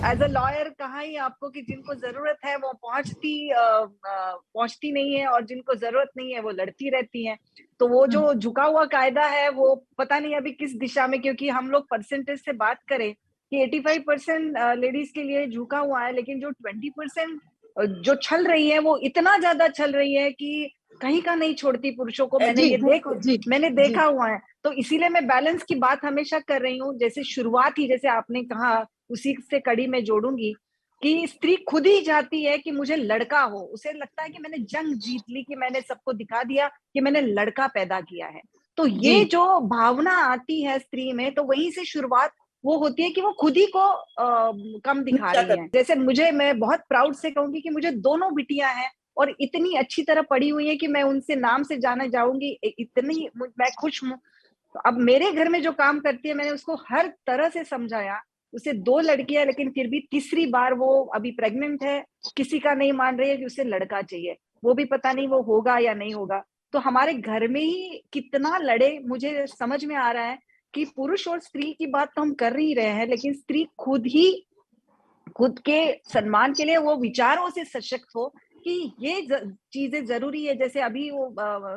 As a lawyer कहाँ ही आपको कि जिनको जरूरत है वो पहुंचती नहीं है, और जिनको जरूरत नहीं है वो लड़ती रहती हैं। तो वो जो झुका हुआ कायदा है वो पता नहीं अभी किस दिशा में, क्योंकि हम लोग परसेंटेज से बात करें कि 85% लेडीज के लिए झुका हुआ है, लेकिन जो 20% जो छल रही है वो इतना ज्यादा छल रही है कि कहीं का नहीं छोड़ती पुरुषों को। मैंने देखा हुआ है। तो इसीलिए मैं बैलेंस की बात हमेशा कर रही हूँ। जैसे शुरुआत ही जैसे आपने कहा, उसी से कड़ी में जोड़ूंगी कि स्त्री खुद ही चाहती है कि मुझे लड़का हो। उसे लगता है कि मैंने जंग जीत ली, कि मैंने सबको दिखा दिया कि मैंने लड़का पैदा किया है। तो ये जो भावना आती है स्त्री में, तो वहीं से शुरुआत वो होती है कि वो खुद ही को कम दिखा रही है। जैसे मैं बहुत प्राउड से कहूंगी कि मुझे दोनों बिटियां हैं और इतनी अच्छी तरह पढ़ी हुई है कि मैं उनसे नाम से जाना जाऊंगी, इतनी मैं खुश हूँ। तो अब मेरे घर में जो काम करती है, मैंने उसको हर तरह से समझाया। उसे 2 लड़कियां, लेकिन फिर भी तीसरी बार वो अभी प्रेग्नेंट है। किसी का नहीं मान रही है कि उसे लड़का चाहिए, वो भी पता नहीं वो होगा या नहीं होगा। तो हमारे घर में ही कितना लड़े, मुझे समझ में आ रहा है कि पुरुष और स्त्री की बात तो हम कर ही रहे हैं, लेकिन स्त्री खुद के सम्मान के लिए वो विचारों से सशक्त हो कि ये चीजें जरूरी है। जैसे अभी वो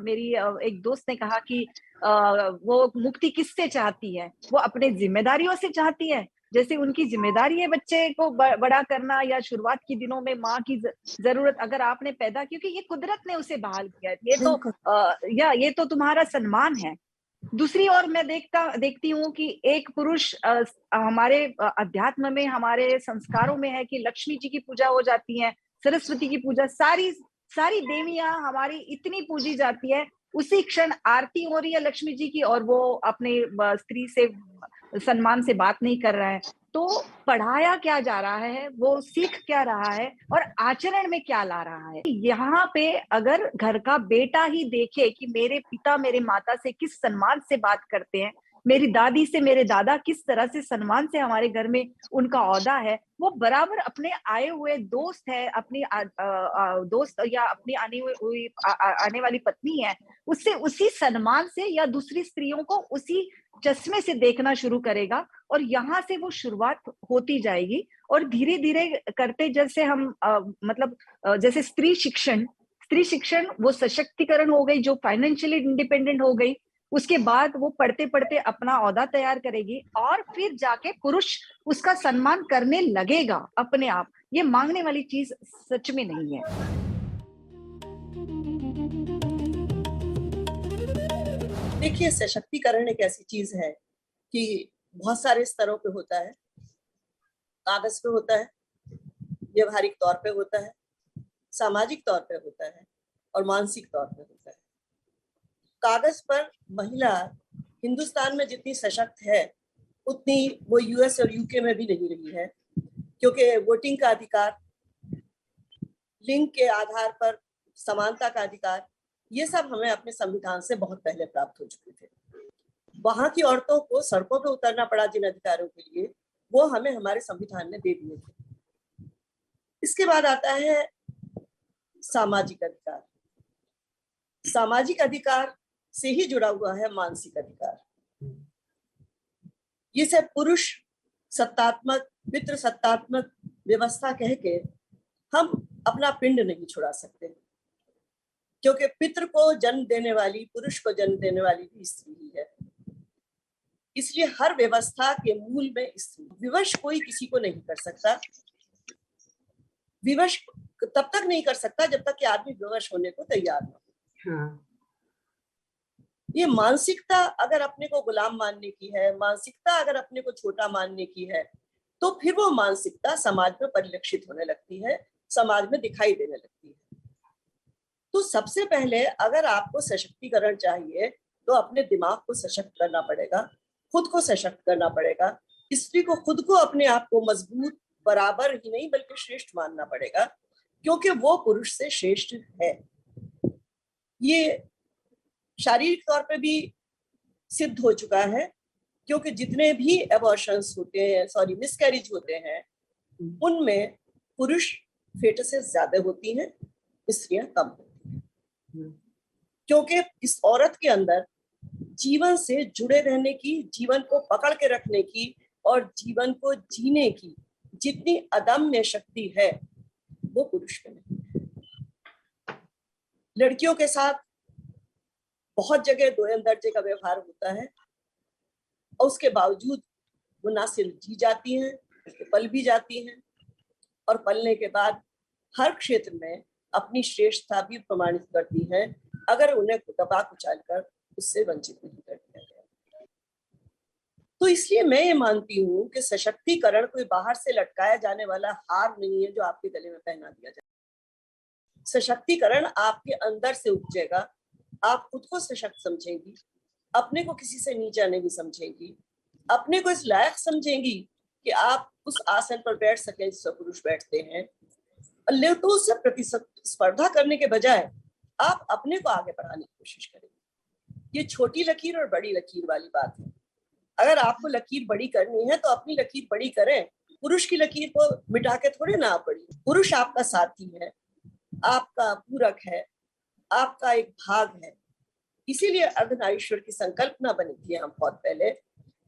मेरी एक दोस्त ने कहा कि वो मुक्ति किससे चाहती है, वो अपने जिम्मेदारियों से चाहती है। जैसे उनकी जिम्मेदारी है बच्चे को बड़ा करना, या शुरुआत के दिनों में माँ की जरूरत अगर आपने पैदा, क्योंकि ये कुदरत ने उसे बहाल किया है, ये तो तुम्हारा सम्मान है। दूसरी ओर मैं देखती हूँ कि एक पुरुष हमारे अध्यात्म में, हमारे संस्कारों में है कि लक्ष्मी जी की पूजा हो जाती है, सरस्वती की पूजा, सारी सारी देवियां हमारी इतनी पूजी जाती है। उसी क्षण आरती हो रही है लक्ष्मी जी की, और वो अपने स्त्री से सम्मान से बात नहीं कर रहा है। तो पढ़ाया क्या जा रहा है, वो सीख क्या रहा है, और आचरण में क्या ला रहा है। यहाँ पे अगर घर का बेटा ही देखे कि मेरे पिता मेरे माता से किस सम्मान से बात करते हैं, मेरी दादी से मेरे दादा किस तरह से सम्मान से हमारे घर में उनका औहदा है, वो बराबर अपने आए हुए दोस्त है, अपनी दोस्त या अपनी आने वाली पत्नी है, उससे उसी सम्मान से या दूसरी स्त्रियों को उसी चश्मे से देखना शुरू करेगा। और यहाँ से वो शुरुआत होती जाएगी, और धीरे धीरे करते जैसे हम मतलब जैसे स्त्री शिक्षण वो सशक्तिकरण हो गई, जो फाइनेंशियली इंडिपेंडेंट हो गई। उसके बाद वो पढ़ते पढ़ते अपना औहदा तैयार करेगी, और फिर जाके पुरुष उसका सम्मान करने लगेगा अपने आप। ये मांगने वाली चीज सच में नहीं है। देखिए, सशक्तिकरण एक ऐसी चीज है कि बहुत सारे स्तरों पे होता है। कागज पे होता है, व्यवहारिक तौर पे होता है, सामाजिक तौर पे होता है, और मानसिक तौर पे होता है। कागज पर महिला हिंदुस्तान में जितनी सशक्त है, उतनी वो यूएस और यूके में भी नहीं रही है, क्योंकि वोटिंग का अधिकार, लिंग के आधार पर समानता का अधिकार, ये सब हमें अपने संविधान से बहुत पहले प्राप्त हो चुके थे। वहां की औरतों को सड़कों पर उतरना पड़ा जिन अधिकारों के लिए, वो हमें हमारे संविधान ने दे दिए थे। इसके बाद आता है सामाजिक अधिकार। सामाजिक अधिकार से ही जुड़ा हुआ है मानसिक अधिकार। ये सब पुरुष सत्तात्मक, पितृ सत्तात्मक व्यवस्था कह के हम अपना पिंड नहीं छुड़ा सकते, क्योंकि पितृ को जन्म देने वाली, पुरुष को जन्म देने वाली भी स्त्री ही है। इसलिए हर व्यवस्था के मूल में स्त्री। विवश कोई किसी को नहीं कर सकता। विवश तब तक नहीं कर सकता जब तक कि आदमी विवश होने को तैयार हो। ये मानसिकता अगर अपने को गुलाम मानने की है, मानसिकता अगर अपने को छोटा मानने की है, तो फिर वो मानसिकता समाज में परिलक्षित होने लगती है, समाज में दिखाई देने लगती है। तो सबसे पहले अगर आपको सशक्तिकरण चाहिए, तो अपने दिमाग को सशक्त करना पड़ेगा, खुद को सशक्त करना पड़ेगा। स्त्री को खुद को अपने आप को मजबूत, बराबर ही नहीं बल्कि श्रेष्ठ मानना पड़ेगा, क्योंकि वो पुरुष से श्रेष्ठ है। ये शारीरिक तौर पे भी सिद्ध हो चुका है, क्योंकि जितने भी एबॉर्शंस होते हैं, मिसकैरेज होते हैं, उनमें पुरुष फेटसेस ज्यादा होती हैं, स्त्रियां कम होती हैं। क्योंकि इस औरत के अंदर जीवन से जुड़े रहने की, जीवन को पकड़ के रखने की और जीवन को जीने की जितनी अदम्य शक्ति है वो पुरुष में नहीं। लड़कियों के साथ बहुत जगह दोयम दर्जे का व्यवहार होता है और उसके बावजूद वो ना सिर्फ जी जाती हैं बल्कि पल भी जाती हैं, और पलने के बाद हर क्षेत्र में अपनी श्रेष्ठता भी प्रमाणित करती हैं अगर उन्हें दबा कुचल कर उससे वंचित नहीं कर दिया गया। तो इसलिए मैं ये मानती हूँ कि सशक्तिकरण कोई बाहर से लटकाया जाने वाला हार नहीं है जो आपके गले में पहना दिया जाए। सशक्तिकरण आपके अंदर से उपजेगा। आप खुद को सशक्त समझेंगी, अपने को किसी से नीचा नहीं समझेंगी, अपने को इस लायक समझेंगी कि आप उस आसन पर बैठ सकें जिस पर पुरुष बैठते हैं। लेकिन उससे प्रतिस्पर्धा करने के बजाय आप अपने को आगे बढ़ाने की कोशिश करेंगे। ये छोटी लकीर और बड़ी लकीर वाली बात है। अगर आपको लकीर बड़ी करनी है तो अपनी लकीर बड़ी करें, पुरुष की लकीर को मिटा के थोड़े ना आप बड़ी। पुरुष आपका साथी है, आपका पूरक है, आपका एक भाग है। इसीलिए अर्धनारीश्वर की संकल्पना बनी थी हम बहुत पहले।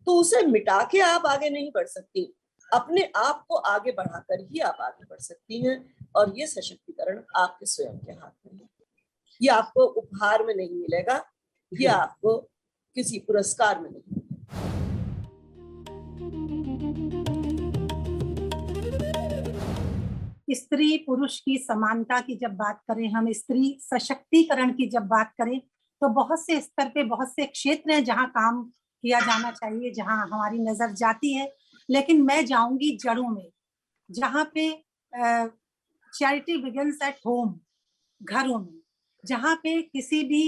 तो उसे मिटा के आप आगे नहीं बढ़ सकती, अपने आप को आगे बढ़ाकर ही आप आगे बढ़ सकती हैं। और ये सशक्तिकरण आपके स्वयं के हाथ में है। ये आपको उपहार में नहीं मिलेगा, ये आपको किसी पुरस्कार में नहीं मिलेगा। स्त्री पुरुष की समानता की जब बात करें, हम स्त्री सशक्तिकरण की जब बात करें, तो बहुत से स्तर पे बहुत से क्षेत्र हैं जहां काम किया जाना चाहिए, जहां हमारी नजर जाती है। लेकिन मैं जाऊंगी जड़ों में, जहां पे चैरिटी बिगिंस एट होम, घरों में, जहां पे किसी भी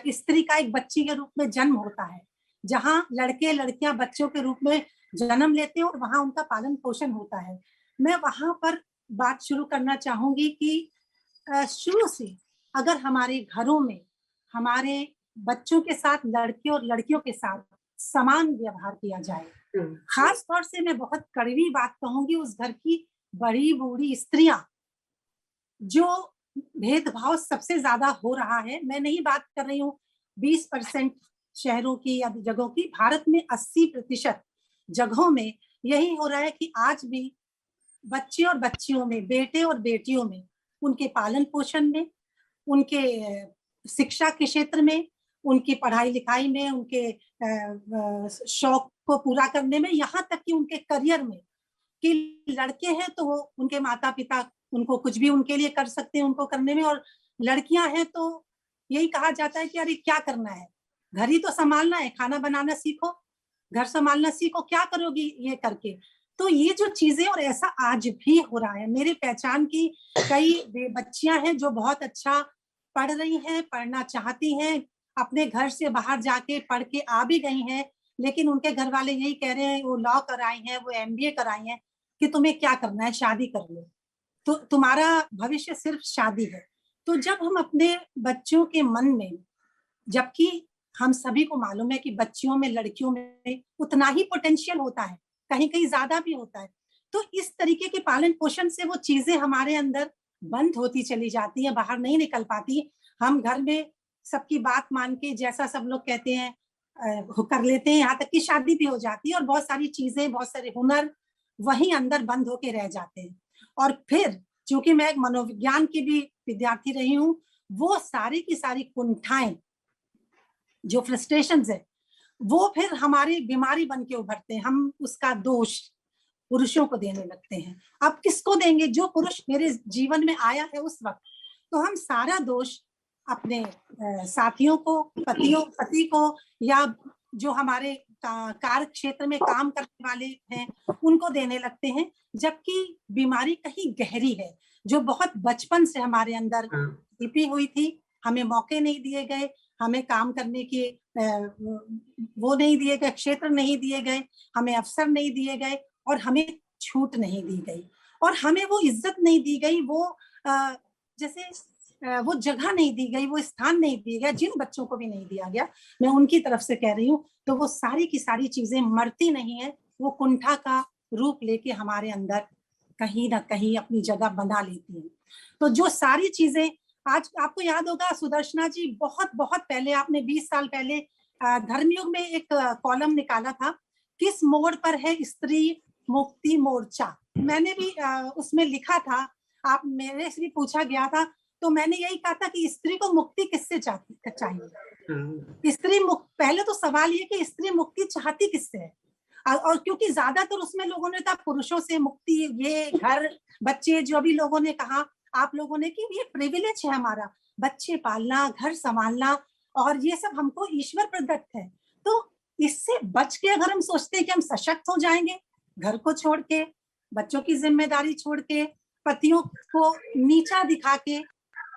स्त्री का एक बच्ची के रूप में जन्म होता है, जहां लड़के लड़कियां बच्चों के रूप में जन्म लेते हैं और वहां उनका पालन पोषण होता है। मैं वहां पर बात शुरू करना चाहूंगी कि शुरू से अगर हमारे घरों में हमारे बच्चों के साथ लड़के और लड़कियों के साथ समान व्यवहार किया जाए, खास तौर से मैं बहुत कड़वी बात कहूंगी उस घर की बड़ी बूढ़ी स्त्रियां जो भेदभाव सबसे ज्यादा हो रहा है। मैं नहीं बात कर रही हूँ 20% शहरों की या जगहों की, भारत में 80% जगहों में यही हो रहा है कि आज भी बच्चे और बच्चियों में, बेटे और बेटियों में, उनके पालन पोषण में, उनके शिक्षा के क्षेत्र में, उनकी पढ़ाई लिखाई में, उनके शौक को पूरा करने में, यहाँ तक कि उनके करियर में, कि लड़के हैं तो वो उनके माता पिता उनको कुछ भी उनके लिए कर सकते हैं उनको करने में, और लड़कियां हैं तो यही कहा जाता है कि अरे क्या करना है, घर ही तो संभालना है, खाना बनाना सीखो, घर संभालना सीखो, क्या करोगी ये करके। तो ये जो चीजें, और ऐसा आज भी हो रहा है। मेरे पहचान की कई बच्चियां हैं जो बहुत अच्छा पढ़ रही हैं, पढ़ना चाहती हैं, अपने घर से बाहर जाके पढ़ के आ भी गई हैं, लेकिन उनके घर वाले यही कह रहे हैं, वो लॉ कराई हैं, वो MBA कराई हैं, कि तुम्हें क्या करना है, शादी कर लो, तो तुम्हारा भविष्य सिर्फ शादी है। तो जब हम अपने बच्चों के मन में, जबकि हम सभी को मालूम है कि बच्चियों में, लड़कियों में उतना ही पोटेंशियल होता है, कहीं कहीं ज्यादा भी होता है, तो इस तरीके के पालन पोषण से वो चीजें हमारे अंदर बंद होती चली जाती है, बाहर नहीं निकल पाती। हम घर में सबकी बात मान के जैसा सब लोग कहते हैं कर लेते हैं, यहाँ तक कि शादी भी हो जाती है और बहुत सारी चीजें, बहुत सारे हुनर वहीं अंदर बंद होके रह जाते हैं। और फिर चूंकि मैं एक मनोविज्ञान की भी विद्यार्थी रही हूँ, वो सारी की सारी कुंठाएं, जो फ्रस्ट्रेशंस है, वो फिर हमारी बीमारी बन के उभरते हैं। हम उसका दोष पुरुषों को देने लगते हैं। अब किसको देंगे? जो पुरुष मेरे जीवन में आया है उस वक्त, तो हम सारा दोष अपने साथियों को, पति को, या जो हमारे कार्य क्षेत्र में काम करने वाले हैं उनको देने लगते हैं, जबकि बीमारी कहीं गहरी है, जो बहुत बचपन से हमारे अंदर छिपी हुई थी। हमें मौके नहीं दिए गए, हमें काम करने के वो नहीं दिए गए, क्षेत्र नहीं दिए गए, हमें अवसर नहीं दिए गए, और हमें छूट नहीं दी गई, और हमें वो इज्जत नहीं दी गई, वो जैसे वो जगह नहीं दी गई, वो स्थान नहीं दिया गया, जिन बच्चों को भी नहीं दिया गया, मैं उनकी तरफ से कह रही हूँ। तो वो सारी की सारी चीजें मरती नहीं है, वो कुंठा का रूप लेके हमारे अंदर कहीं ना कहीं अपनी जगह बना लेती है। तो जो सारी चीजें, आज आपको याद होगा सुदर्शना जी, बहुत बहुत पहले, आपने 20 साल पहले धर्मयुग में एक कॉलम निकाला था, किस मोड़ पर है स्त्री मुक्ति मोर्चा। मैंने भी उसमें लिखा था, आप मेरे से भी पूछा गया था, तो मैंने यही कहा था कि स्त्री को मुक्ति किससे चाहिए। स्त्री मुक्त, पहले तो सवाल ये कि स्त्री मुक्ति चाहती किससे है, और क्योंकि ज्यादातर उसमें लोगों ने कहा पुरुषों से मुक्ति, ये घर बच्चे, जो भी लोगों ने कहा, आप लोगों ने, कि ये प्रिविलेज है हमारा, बच्चे पालना, घर संभालना, और ये सब हमको ईश्वर प्रदत्त है। तो इससे बच के अगर हम सोचते हैं कि हम सशक्त हो जाएंगे, घर को छोड़ के, बच्चों की जिम्मेदारी छोड़ के, पतियों को नीचा दिखा के,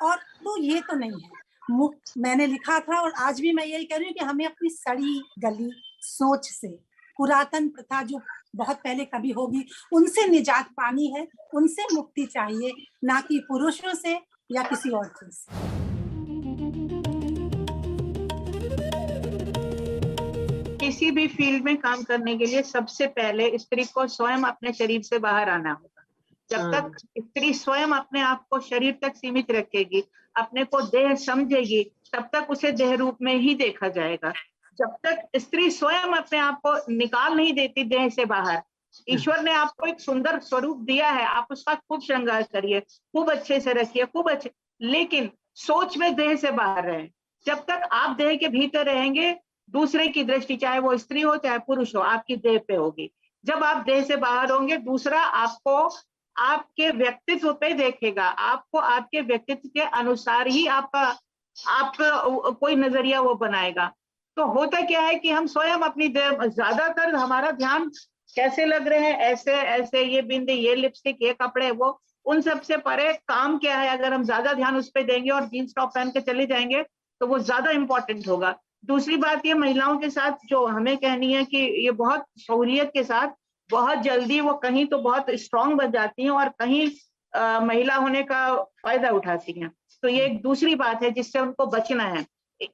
और तो ये तो नहीं है। मैंने लिखा था और आज भी मैं यही कह रही हूँ कि हमें अपनी सड़ी गली सोच से, पुरातन प्रथा जो बहुत पहले कभी होगी, उनसे निजात पानी है, उनसे मुक्ति चाहिए, ना कि पुरुषों से या किसी और चीज से। किसी भी फील्ड में काम करने के लिए सबसे पहले स्त्री को स्वयं अपने शरीर से बाहर आना होगा। जब तक स्त्री स्वयं अपने आप को शरीर तक सीमित रखेगी, अपने को देह समझेगी, तब तक उसे देह रूप में ही देखा जाएगा। जब तक स्त्री स्वयं अपने आप को निकाल नहीं देती देह से बाहर, ईश्वर ने आपको एक सुंदर स्वरूप दिया है, आप उसका खूब श्रृंगार करिए, खूब अच्छे से रखिए, खूब अच्छे, लेकिन सोच में देह से बाहर रहे। जब तक आप देह के भीतर रहेंगे, दूसरे की दृष्टि, चाहे वो स्त्री हो चाहे पुरुष हो, आपकी देह पे होगी। जब आप देह से बाहर होंगे, दूसरा आपको आपके व्यक्तित्व पे देखेगा, आपको आपके व्यक्तित्व के अनुसार ही आपका कोई नजरिया वो बनाएगा। तो होता क्या है कि हम स्वयं अपनी देह, ज्यादातर हमारा ध्यान कैसे लग रहे हैं, ऐसे ऐसे, ये बिंदी, ये लिपस्टिक, ये कपड़े, वो, उन सब से परे काम क्या है, अगर हम ज्यादा ध्यान उस पर देंगे और जींस टॉप पहन के चले जाएंगे तो वो ज्यादा इंपॉर्टेंट होगा। दूसरी बात ये महिलाओं के साथ जो हमें कहनी है कि ये बहुत सहूलियत के साथ बहुत जल्दी वो कहीं तो बहुत स्ट्रांग बन जाती हैं और कहीं महिला होने का फायदा उठाती हैं। तो ये एक दूसरी बात है जिससे उनको बचना है।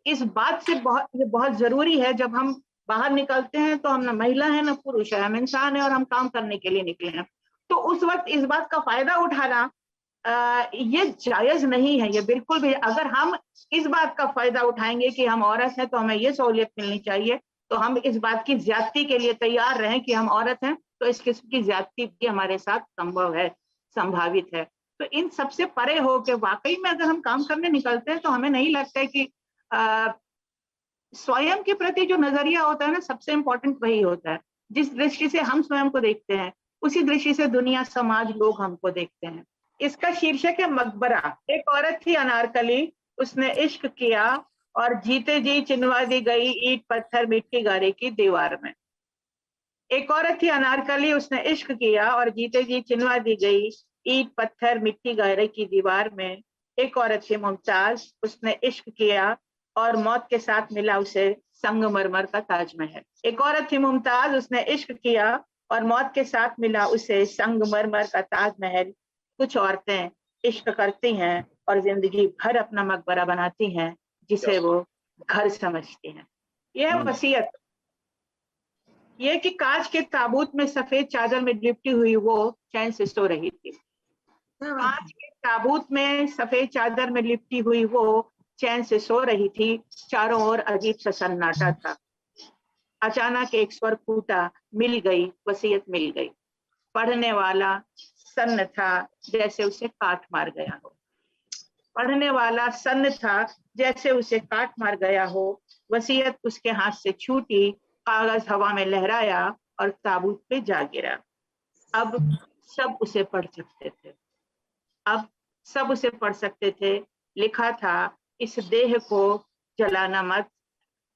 इस बात से ये बहुत जरूरी है, जब हम बाहर निकलते हैं तो हम ना महिला है ना पुरुष है, हम इंसान है और हम काम करने के लिए निकले हैं। तो उस वक्त इस बात का फायदा उठाना ये जायज नहीं है, ये बिल्कुल भी। अगर हम इस बात का फायदा उठाएंगे कि हम औरत हैं तो हमें ये सहूलियत मिलनी चाहिए, तो हम इस बात की ज्यादती के लिए तैयार रहें कि हम औरत हैं तो इस किस्म की ज्यादती भी हमारे साथ संभव है, संभावित है। तो इन सबसे परे हो के वाकई में अगर हम काम करने निकलते हैं तो हमें नहीं लगता है कि स्वयं के प्रति जो नजरिया होता है ना, सबसे इंपॉर्टेंट वही होता है। जिस दृष्टि से हम स्वयं को देखते हैं उसी दृष्टि से दुनिया, समाज, लोग हमको देखते हैं। इसका शीर्षक है मकबरा। एक औरत थी अनारकली, उसने इश्क किया और जीते जी चिनवा दी गई ईंट पत्थर मिट्टी गारे की दीवार में। एक औरत थी अनारकली, उसने इश्क किया और जीते जी चिनवा दी गई ईंट पत्थर मिट्टी गारे की दीवार में। एक औरत थी मुमताज, उसने इश्क किया और मौत के साथ मिला उसे संगमरमर का ताजमहल। एक औरत थी मुमताज, उसने इश्क किया और मौत के साथ मिला उसे संगमरमर का ताजमहल। कुछ औरतें इश्क करती हैं और जिंदगी भर अपना मकबरा बनाती हैं जिसे वो घर समझती हैं। यह वसीयत, ये कि कांच के ताबूत में सफेद चादर में लिपटी हुई वो चैन से सो रही थी। कांच के ताबूत में सफेद चादर में लिपटी हुई वो चैन से सो रही थी। चारों ओर अजीब सा सन्नाटा था। अचानक एक स्वर फूटा, मिल गई, वसीयत मिल गई। पढ़ने वाला सन्न था जैसे उसे काट मार गया हो। पढ़ने वाला सन्न था जैसे उसे काट मार गया हो। वसीयत उसके हाथ से छूटी, कागज हवा में लहराया और ताबूत पे जा गिरा। अब सब उसे पढ़ सकते थे। अब सब उसे पढ़ सकते थे। लिखा था, इस देह को जलाना मत,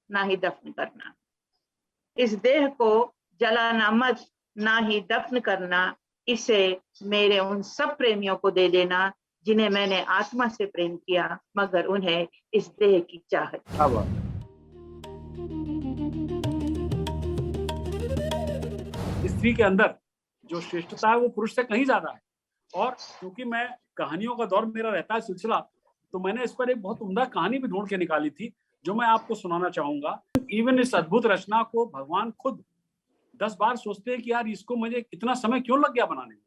ना ही दफन करना। इस देह को जलाना मत, ना ही दफन करना। इसे मेरे उन सब प्रेमियों को दे देना जिन्हें मैंने आत्मा से प्रेम किया, मगर उन्हें इस देह की चाहत। स्त्री के अंदर जो श्रेष्ठता है वो पुरुष से कहीं ज्यादा है। और क्योंकि मैं कहानियों का दौर मेरा रहता है सिलसिला, तो मैंने इस पर एक बहुत उम्दा कहानी भी ढूंढ के निकाली थी जो मैं आपको सुनाना चाहूंगा। इवन इस अद्भुत रचना को भगवान खुद 10 बार सोचते हैं कि यार इसको मुझे इतना समय क्यों लग गया बनाने में।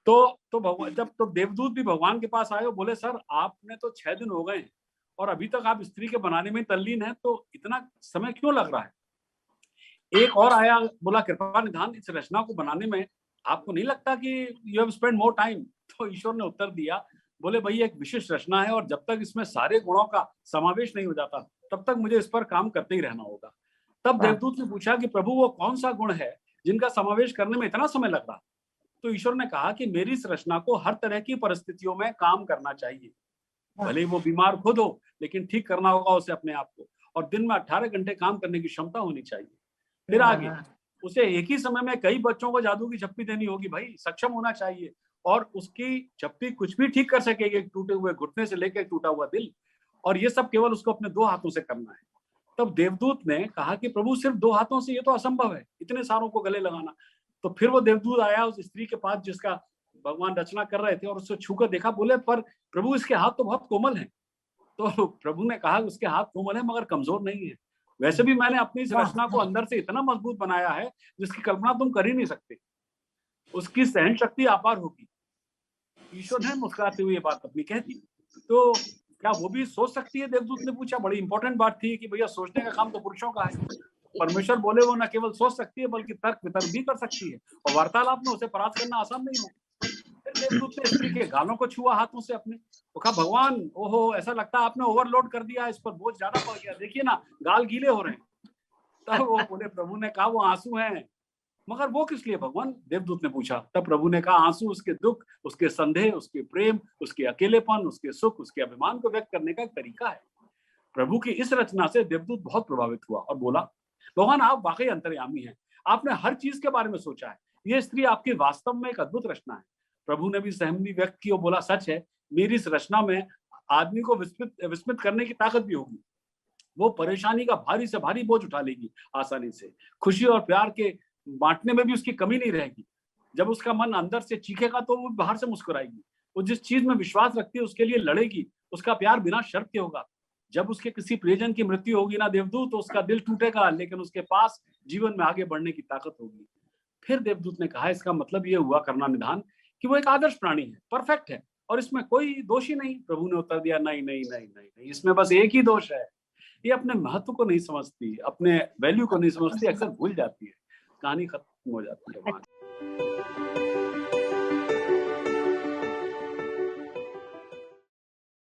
तो भगवान, जब तो देवदूत भी भगवान के पास आए और बोले, सर आपने तो 6 दिन हो गए और अभी तक आप स्त्री के बनाने में तल्लीन है, तो इतना समय क्यों लग रहा है। एक और आया, बोला कृपा निधान, इस रचना को बनाने में आपको नहीं लगता कि you have spend more time? तो ईश्वर ने उत्तर दिया, बोले भाई एक विशिष्ट रचना है और जब तक इसमें सारे गुणों का समावेश नहीं हो जाता तब तक मुझे इस पर काम करते ही रहना होगा। तब देवदूत ने पूछा कि प्रभु वो कौन सा गुण है जिनका समावेश करने में इतना समय लग रहा? तो ईश्वर ने कहा कि मेरी इस रचना को हर तरह की परिस्थितियों में काम करना चाहिए। भले वो बीमार खुद हो, लेकिन ठीक करना होगा उसे अपने आप को, और दिन में 18 घंटे काम करने की क्षमता होनी चाहिए। फिर आगे उसे एक ही समय में कई बच्चों को जादू की झप्पी देनी होगी, भाई सक्षम होना चाहिए, और उसकी झप्पी कुछ भी ठीक कर सकेगी, टूटे हुए घुटने से लेकर टूटा हुआ दिल, और ये सब केवल उसको अपने 2 हाथों से करना है। तब देवदूत ने कहा कि प्रभु सिर्फ 2 हाथों से ये तो असंभव है, इतने सारों को गले लगाना। तो फिर वो देवदूत आया उस स्त्री के पास जिसका भगवान रचना कर रहे थे और उससे छूकर देखा, बोले पर प्रभु इसके हाथ तो बहुत कोमल हैं। तो प्रभु ने कहा उसके हाथ कोमल है मगर कमजोर नहीं है। वैसे भी मैंने अपनी इस रचना को अंदर से इतना मजबूत बनाया है जिसकी कल्पना तुम कर ही नहीं सकते। उसकी सहन शक्ति अपार होगी। ईश्वर ने मुस्कुराते हुए ये बात अपनी कह दी। तो क्या वो भी सोच सकती है? देवदूत ने पूछा। बड़ी इंपॉर्टेंट बात थी कि भैया सोचने का काम तो पुरुषों का है। परमेश्वर बोले वो न केवल सोच सकती है बल्कि तर्क वितर्क भी कर सकती है, और वार्तालाप में उसे परास्त करना आसान नहीं हो। फिर देवदूत ने स्त्री के गालों को छुआ हाथों से अपने, तो कहा भगवान ओहो ऐसा लगता है आपने ओवरलोड कर दिया, इस पर बोझ ज्यादा पड़ गया, देखिए ना गाल गीले हो रहे हैं। तब वो बोले, प्रभु ने कहा वो आंसू हैं। मगर वो किस लिए भगवान? देवदूत ने पूछा। तब प्रभु ने कहा आंसू उसके दुख, उसके संदेह, उसके प्रेम, उसके अकेलेपन, उसके सुख, उसके अभिमान को व्यक्त करने का एक तरीका है। प्रभु की इस रचना से देवदूत बहुत प्रभावित हुआ और बोला, भगवान आप वाकई अंतर्यामी हैं, आपने हर चीज के बारे में सोचा है, ये स्त्री आपकी वास्तव में एक अद्भुत रचना है। प्रभु ने भी सहमति व्यक्त की और बोला, सच है, मेरी इस रचना में आदमी को विस्मित करने की ताकत भी होगी। वो परेशानी का भारी से भारी बोझ उठा लेगी आसानी से। खुशी और प्यार के बांटने में भी उसकी कमी नहीं रहेगी। जब उसका मन अंदर से चीखेगा तो वो बाहर से मुस्कुराएगी। वो जिस चीज में विश्वास रखती है उसके लिए लड़ेगी। उसका प्यार बिना शर्त के होगा। जब उसके किसी प्रियजन की मृत्यु होगी ना देवदूत, तो उसका दिल टूटेगा, लेकिन उसके पास जीवन में आगे बढ़ने की ताकत होगी। फिर देवदूत ने कहा, इसका मतलब ये हुआ करना निधान कि वो एक आदर्श प्राणी है, परफेक्ट है, और इसमें कोई दोष ही नहीं। प्रभु ने उत्तर दिया, नहीं नहीं नहीं नहीं नहीं, इसमें बस एक ही दोष है, ये अपने महत्व को नहीं समझती, अपने वैल्यू को नहीं समझती, अक्सर भूल जाती है। कहानी खत्म हो जाती है।